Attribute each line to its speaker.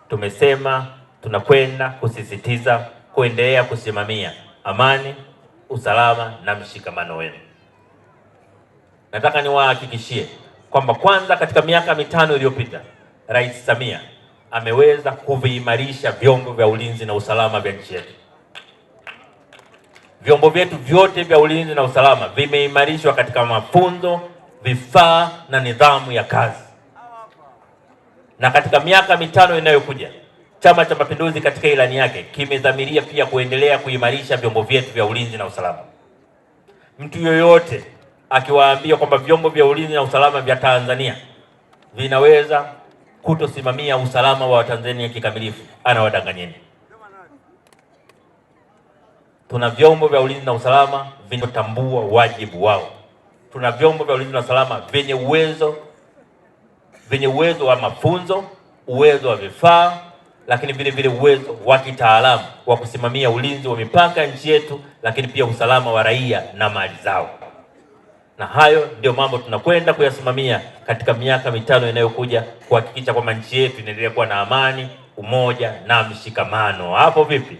Speaker 1: tumesema tunakwenda kusisitiza kuendelea kusimamia amani, usalama na mshikamano wenu. Nataka niwahakikishie kwamba kwanza, katika miaka 5 iliyopita Rais Samia ameweza kuviimarisha vyombo vya ulinzi na usalama vya nchi yetu. Vyombo vyetu vyote vya ulinzi na usalama vimeimarishwa katika mafunzo, vifaa na nidhamu ya kazi. Na katika miaka 5 inayokuja, Chama cha Mapinduzi katika ilani yake kimedhamiria pia kuendelea kuimarisha vyombo vyetu vya ulinzi na usalama. Mtu yoyote akiwaambia kwamba vyombo vya ulinzi na usalama vya Tanzania vinaweza kutosimamia usalama wa Watanzania kikamilifu, anawadanganyeni. Tuna vyombo vya ulinzi na usalama vinatambua wajibu wao. Tuna vyombo vya ulinzi na usalama vyenye uwezo wa mafunzo, uwezo wa vifaa, lakini vile vile uwezo wa kitaalamu wa kusimamia ulinzi wa mipaka nchi yetu, lakini pia usalama wa raia na mali zao. Na hayo ndio mambo tunakwenda kuyasimamia katika miaka 5 inayokuja, kuhakikisha kwamba nchi yetu inaendelea kuwa na amani, umoja na mshikamano. Hapo vipi?